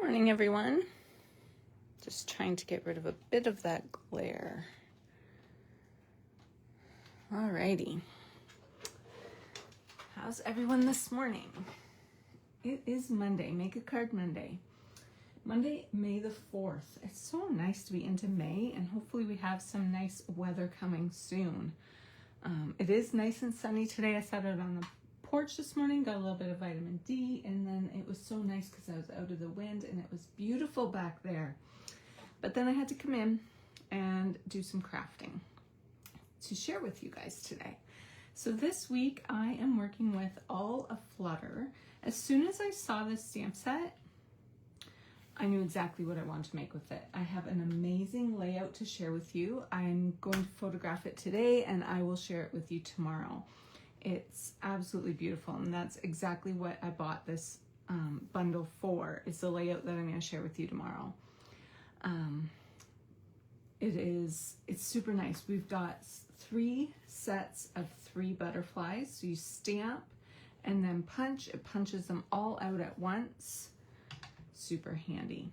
Morning, everyone. Just trying to get rid of a bit of that glare. Alrighty. How's everyone this morning? It is Monday, Make a Card Monday. Monday, May the 4th. It's so nice to be into May, and hopefully we have some nice weather coming soon. It is nice and sunny today. I sat out on the porch this morning, got a little bit of vitamin D, and then it was so nice because I was out of the wind and it was beautiful back there. But then I had to come in and do some crafting to share with you guys today. So this week I am working with all Aflutter. As soon as I saw this stamp set, I knew exactly what I wanted to make with it. I have an amazing layout to share with you. I'm going to photograph it today and I will share it with you tomorrow. It's absolutely beautiful, and that's exactly what I bought this bundle for. It's the layout that I'm going to share with you tomorrow. It's super nice. We've got 3 sets of 3 butterflies. So you stamp and then punch. It punches them all out at once. Super handy.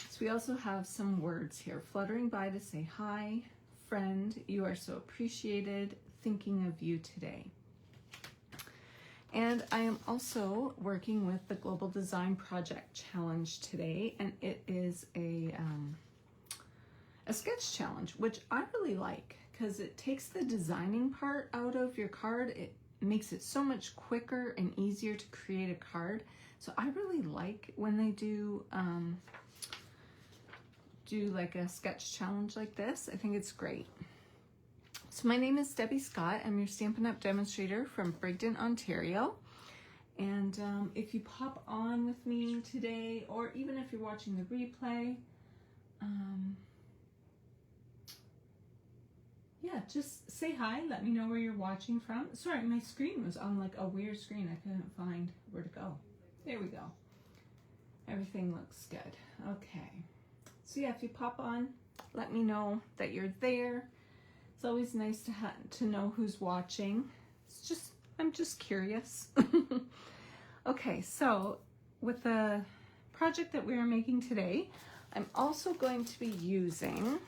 So we also have some words here. Fluttering by to say hi, friend, you are so appreciated, thinking of you today. And I am also working with the Global Design Project Challenge today, and it is a sketch challenge, which I really like because it takes the designing part out of your card. It makes it so much quicker and easier to create a card. So I really like when they do like a sketch challenge like this. I think it's great. So my name is Debbie Scott. I'm your Stampin' Up! Demonstrator from Brigden, Ontario. And if you pop on with me today, or even if you're watching the replay, yeah, just say hi. Let me know where you're watching from. Sorry, my screen was on like a weird screen. I couldn't find where to go. There we go. Everything looks good. Okay. So yeah, if you pop on, let me know that you're there. It's always nice to know who's watching. I'm just curious. Okay, so with the project that we are making today, I'm also going to be using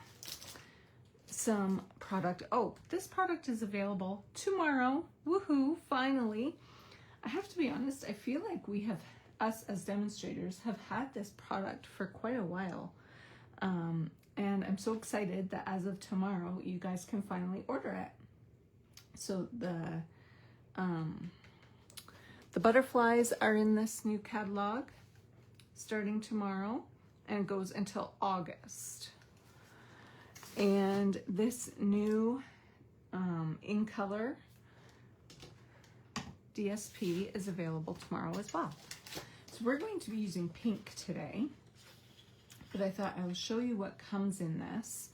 some product. Oh, this product is available tomorrow. Woohoo, finally. I have to be honest, I feel like us as demonstrators have had this product for quite a while. And I'm so excited that as of tomorrow, you guys can finally order it. So the butterflies are in this new catalog starting tomorrow and goes until August. And this new in color DSP is available tomorrow as well. So we're going to be using pink today, but I thought I would show you what comes in this.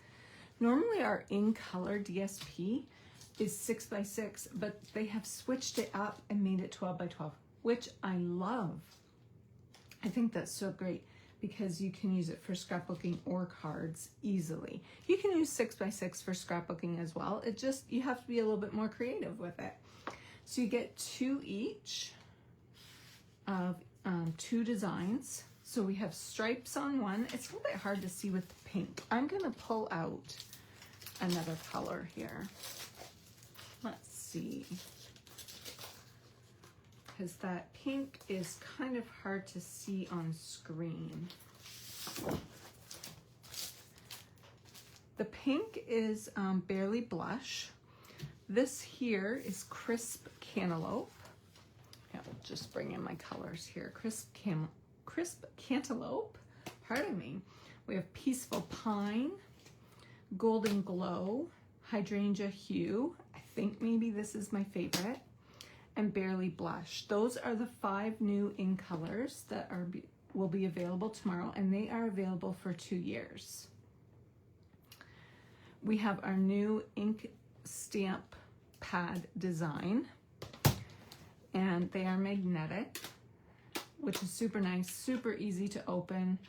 Normally our in color DSP is 6x6, but they have switched it up and made it 12x12, which I love. I think that's so great because you can use it for scrapbooking or cards easily. You can use 6x6 for scrapbooking as well. You have to be a little bit more creative with it. So you get 2 each of 2 designs. So we have stripes on one. It's a little bit hard to see with the pink. I'm gonna pull out another color here. Let's see. Because that pink is kind of hard to see on screen. The pink is Barely Blush. This here is Crisp Cantaloupe. Yeah, we'll just bring in my colors here. Crisp Cantaloupe, pardon me. We have Peaceful Pine, Golden Glow, Hydrangea Hue. I think maybe this is my favorite. And Barely Blush. Those are the 5 new in colors that will be available tomorrow, and they are available for 2 years. We have our new ink stamp pad design, and they are magnetic, which is super nice, super easy to open.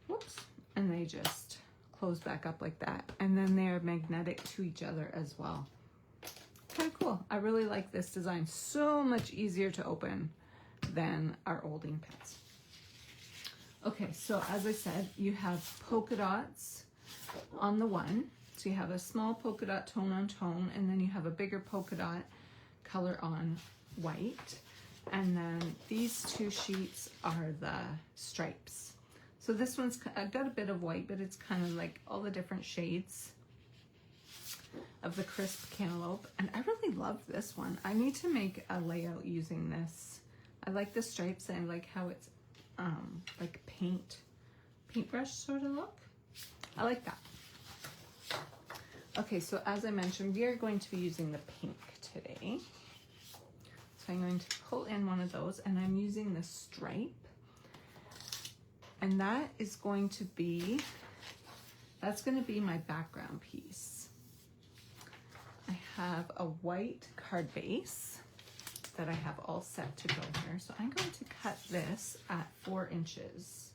Whoops, and they just close back up like that. And then they are magnetic to each other as well. Kind of cool. I really like this design. So much easier to open than our old ink pads. Okay, so as I said, you have polka dots on the one. So you have a small polka dot tone on tone, and then you have a bigger polka dot color on white. And then these two sheets are the stripes. So this one's got a bit of white, but it's kind of like all the different shades of the crisp cantaloupe. And I really love this one. I need to make a layout using this. I like the stripes, and I like how it's like paintbrush sort of look. I like that. Okay, so as I mentioned, we are going to be using the pink today. So I'm going to pull in one of those, and I'm using the stripe. And that is going to be, that's going to be my background piece. I have a white card base that I have all set to go here. So I'm going to cut this at 4 inches.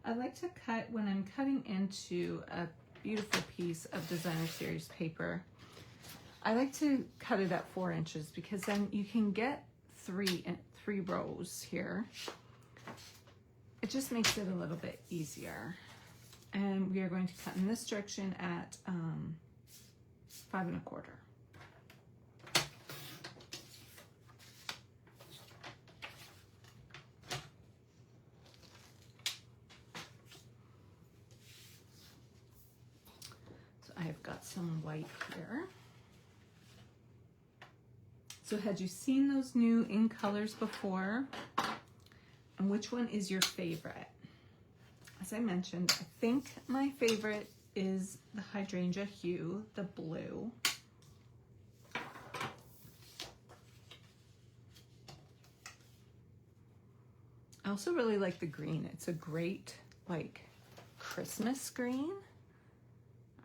I like to cut when I'm cutting into a beautiful piece of designer series paper. I like to cut it at 4 inches because then you can get three rows here. It just makes it a little bit easier. And we are going to cut in this direction at 5 1/4. So I have got some white here. So had you seen those new in colors before? And which one is your favorite? As I mentioned, I think my favorite is the Hydrangea Hue, the blue. I also really like the green. It's a great, like, Christmas green.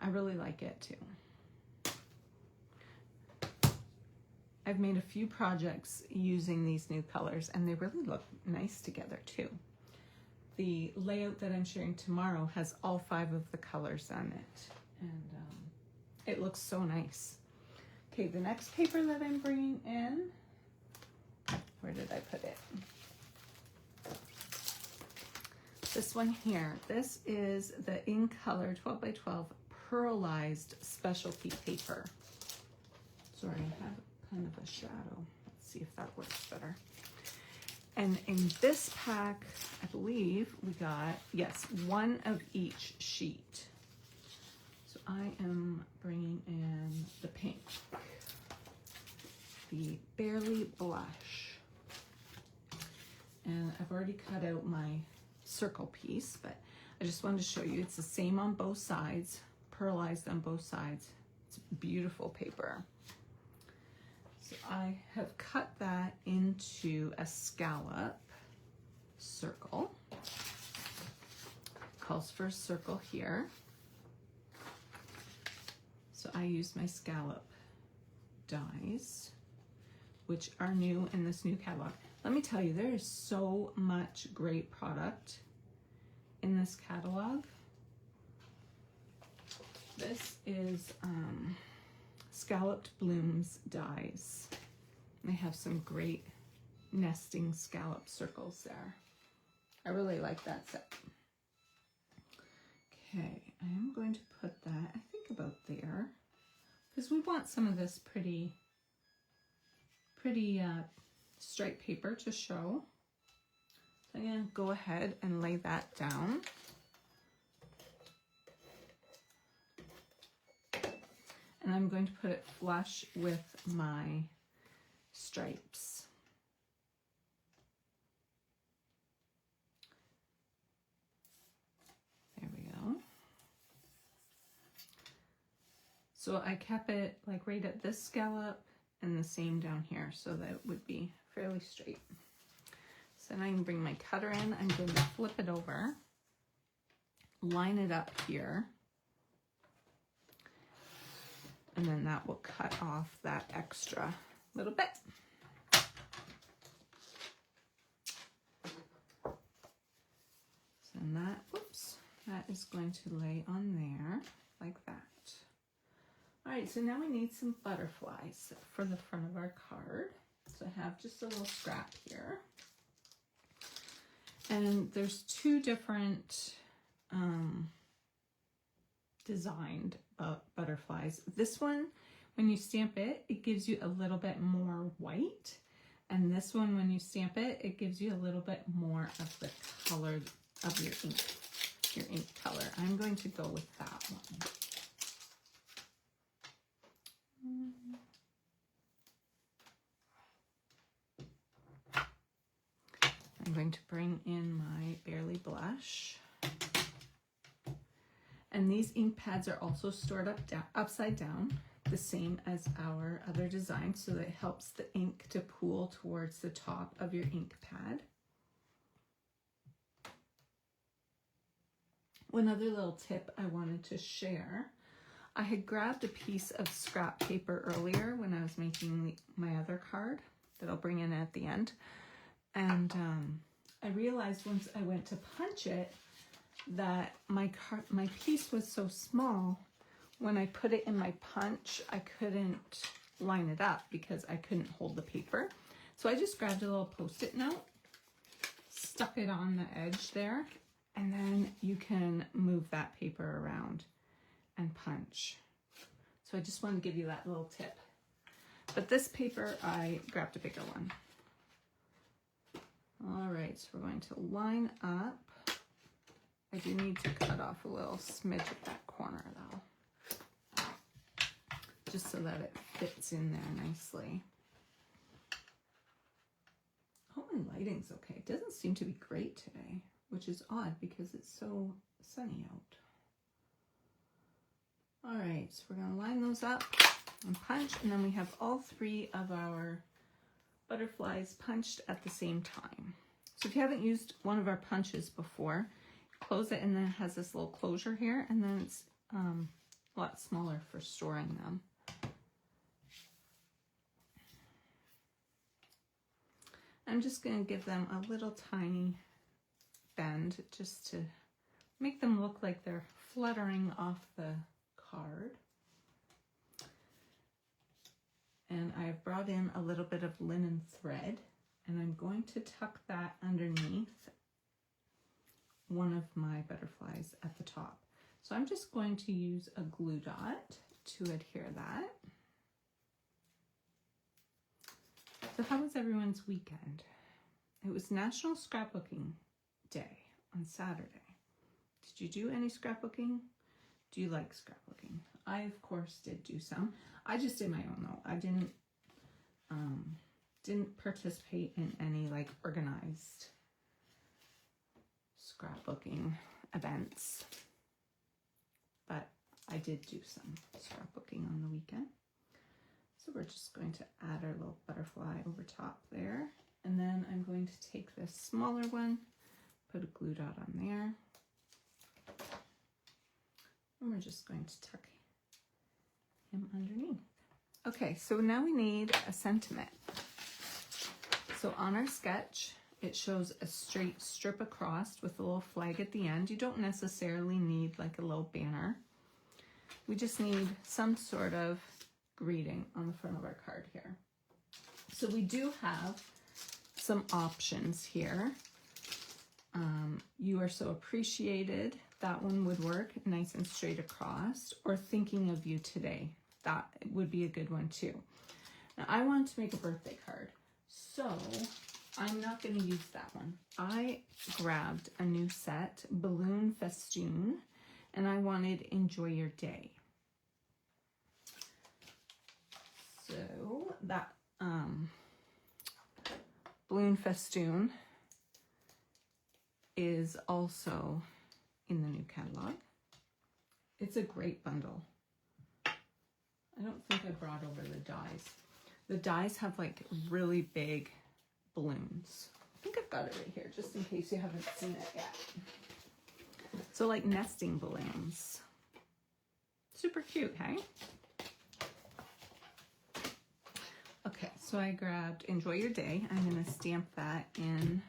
I really like it too. I've made a few projects using these new colors, and they really look nice together too. The layout that I'm sharing tomorrow has all 5 of the colors on it, and it looks so nice. Okay, the next paper that I'm bringing in, where did I put it? This one here. This is the In Color 12 by 12 pearlized specialty paper. Sorry, I have kind of a shadow. Let's see if that works better. And in this pack, I believe we got, yes, 1 of each sheet. So I am bringing in the pink, the Barely Blush. And I've already cut out my circle piece, but I just wanted to show you it's the same on both sides, pearlized on both sides. It's beautiful paper. So I have cut that into a scallop circle. Calls for a circle here. So I use my scallop dies, which are new in this new catalog. Let me tell you, there is so much great product in this catalog. This is Scalloped Blooms dies. They have some great nesting scallop circles there. I really like that set. Okay, I am going to put that, I think, about there, because we want some of this pretty striped paper to show. So I'm going to go ahead and lay that down. And I'm going to put it flush with my stripes. There we go. So I kept it like right at this scallop and the same down here, so that it would be fairly straight. So then I can bring my cutter in. I'm going to flip it over, line it up here, and then that will cut off that extra little bit. So that, whoops, that is going to lay on there like that. All right, so now we need some butterflies for the front of our card. So I have just a little scrap here. And there's two different designed butterflies. This one, when you stamp it, it gives you a little bit more white. And this one, when you stamp it, it gives you a little bit more of the color of your ink color. I'm going to go with that one. I'm going to bring in my Barely Blush. And these ink pads are also stored upside down, the same as our other design, so that it helps the ink to pool towards the top of your ink pad. One other little tip I wanted to share. I had grabbed a piece of scrap paper earlier when I was making my other card that I'll bring in at the end. And I realized once I went to punch it that my piece was so small, when I put it in my punch, I couldn't line it up because I couldn't hold the paper. So I just grabbed a little Post-it note, stuck it on the edge there, and then you can move that paper around and punch. So I just wanted to give you that little tip. But this paper, I grabbed a bigger one. All right, so we're going to line up. I do need to cut off a little smidge of that corner though, just so that it fits in there nicely. Hope my lighting's okay. It doesn't seem to be great today, which is odd because it's so sunny out. All right, so we're gonna line those up and punch, and then we have all three of our butterflies punched at the same time. So if you haven't used one of our punches before, close it, and then it has this little closure here, and then it's a lot smaller for storing them. I'm just going to give them a little tiny bend just to make them look like they're fluttering off the card. And I've brought in a little bit of linen thread, and I'm going to tuck that underneath one of my butterflies at the top. So I'm just going to use a glue dot to adhere that. So how was everyone's weekend? It was National Scrapbooking Day on Saturday. Did you do any scrapbooking? Do you like scrapbooking? I, of course, did do some. I just did my own though. I didn't participate in any like organized scrapbooking events, but I did do some scrapbooking on the weekend. So we're just going to add our little butterfly over top there, and then I'm going to take this smaller one, put a glue dot on there, and we're just going to tuck him underneath. Okay, so now we need a sentiment. So on our sketch, it shows a straight strip across with a little flag at the end. You don't necessarily need like a little banner. We just need some sort of greeting on the front of our card here. So we do have some options here. You are so appreciated. That one would work, nice and straight across. Or thinking of you today. That would be a good one too. Now I want to make a birthday card, so I'm not going to use that one. I grabbed a new set, Balloon Festoon, and I wanted Enjoy Your Day. So that Balloon Festoon is also in the new catalog. It's a great bundle. I don't think I brought over the dies. The dies have like really big balloons. I think I've got it right here, just in case you haven't seen it yet. So like nesting balloons. Super cute, hey? Okay, so I grabbed Enjoy Your Day. I'm gonna stamp that in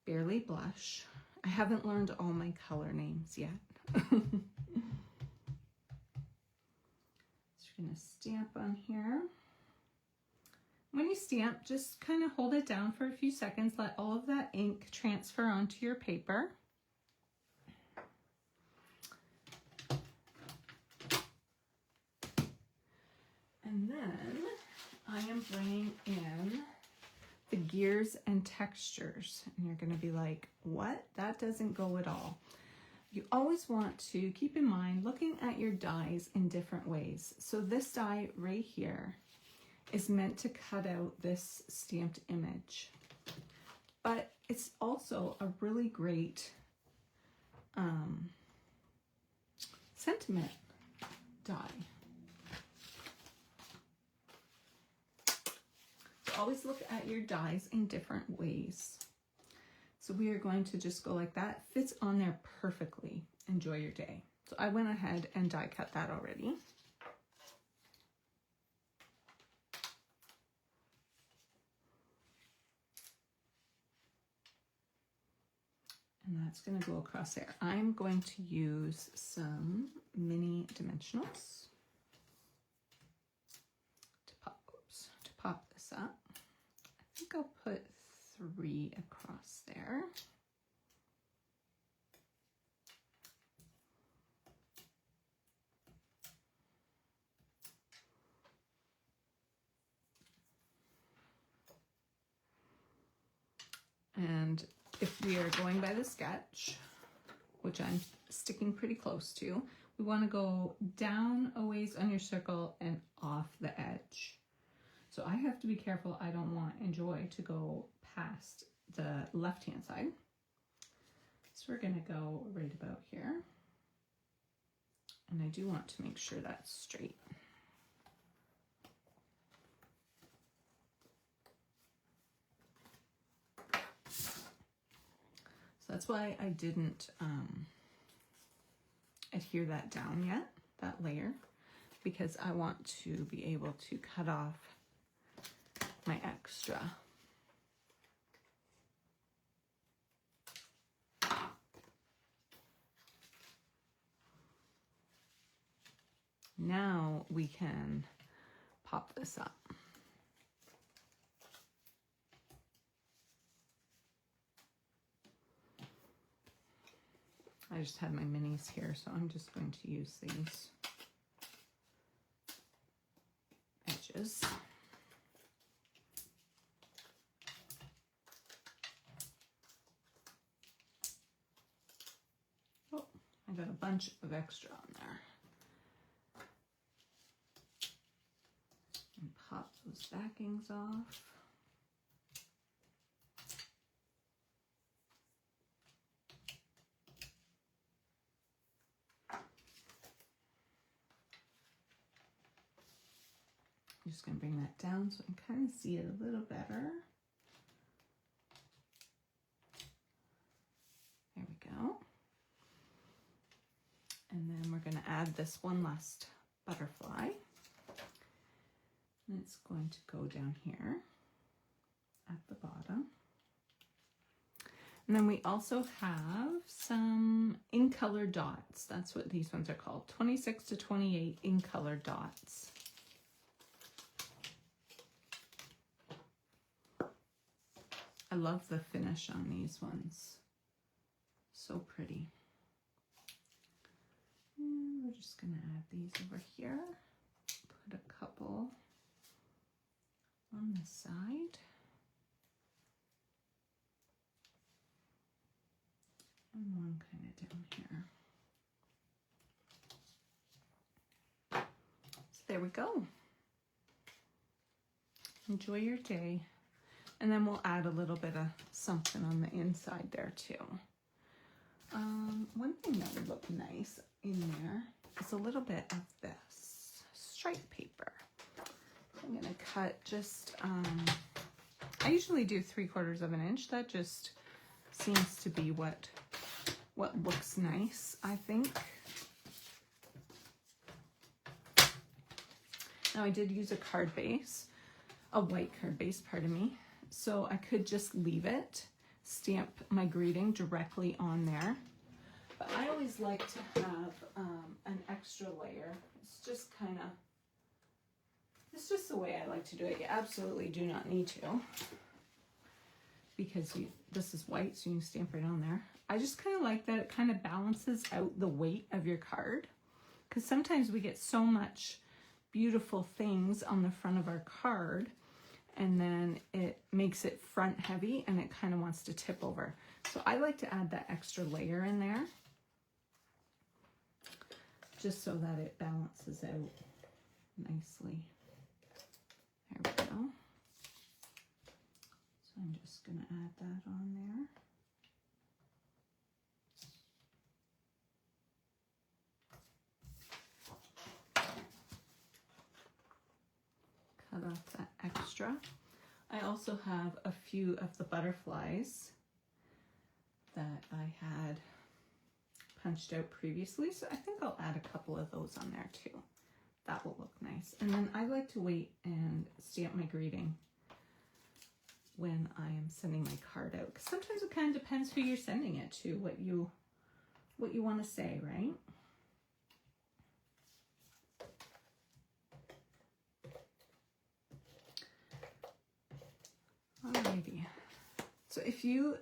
Barely Blush. I haven't learned all my color names yet. Going to stamp on here. When you stamp, just kind of hold it down for a few seconds, let all of that ink transfer onto your paper. And then I am bringing in the gears and textures. And you're gonna be like, what? That doesn't go at all. You always want to keep in mind looking at your dies in different ways. So this die right here is meant to cut out this stamped image, but it's also a really great sentiment die. So always look at your dies in different ways. So we are going to just go like that. Fits on there perfectly. Enjoy your day. So I went ahead and die cut that already. And that's going to go across there. I'm going to use some mini dimensionals to pop this up. I think I'll put 3 across there. And if we are going by the sketch, which I'm sticking pretty close to, we want to go down a ways on your circle and off the edge. So I have to be careful. I don't want Enjoy to go past the left-hand side. So we're going to go right about here. And I do want to make sure that's straight. So that's why I didn't adhere that down yet, that layer, because I want to be able to cut off my extra. Now we can pop this up. I just had my minis here, so I'm just going to use these edges. Oh, I got a bunch of extra on there. And pop those backings off. I'm just going to bring that down so I can kind of see it a little better. There we go. And then we're going to add this one last butterfly. And it's going to go down here at the bottom. And then we also have some ink color dots. That's what these ones are called. 26 to 28 ink color dots. I love the finish on these ones. So pretty. And we're just going to add these over here. Put a couple on the side. And one kind of down here. So there we go. Enjoy your day. And then we'll add a little bit of something on the inside there too. One thing that would look nice in there is a little bit of this stripe paper. I'm gonna cut just, I usually do 3/4 of an inch. That just seems to be what looks nice, I think. Now I did use a card base, a white card base, pardon me. So I could just leave it, stamp my greeting directly on there. But I always like to have an extra layer. It's just kind of It's just the way I like to do it. You absolutely do not need to, because this is white, so you can stamp right on there. I just kind of like that it kind of balances out the weight of your card, because sometimes we get so much beautiful things on the front of our card, and then it makes it front heavy and it kind of wants to tip over. So I like to add that extra layer in there, just so that it balances out nicely. There we go. So I'm just going to add that on there. Cut off that extra. I also have a few of the butterflies that I had punched out previously, so I think I'll add a couple of those on there too. That will look nice. And then I like to wait and stamp my greeting when I am sending my card out, because sometimes it kind of depends who you're sending it to, what you want to say, right? Alrighty. So if you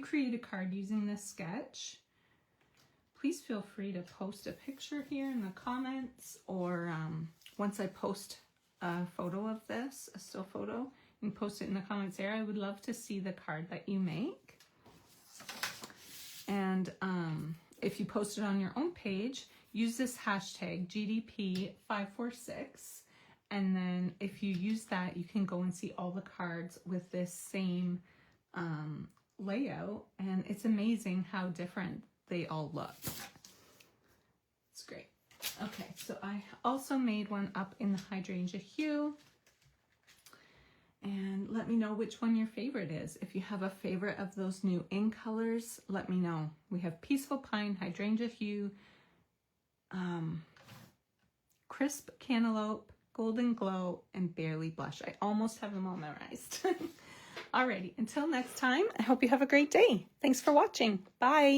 create a card using this sketch, please feel free to post a picture here in the comments, or once I post a photo of this, a still photo, you can post it in the comments there. I would love to see the card that you make. And if you post it on your own page, use this hashtag GDP546. And then if you use that, you can go and see all the cards with this same layout. And it's amazing how different they all look. It's great. Okay, so I also made one up in the Hydrangea Hue. And let me know which one your favorite is. If you have a favorite of those new in colors, let me know. We have Peaceful Pine, Hydrangea Hue, Crisp Cantaloupe, Golden Glow, and Barely Blush. I almost have them all memorized. Alrighty, until next time, I hope you have a great day. Thanks for watching. Bye.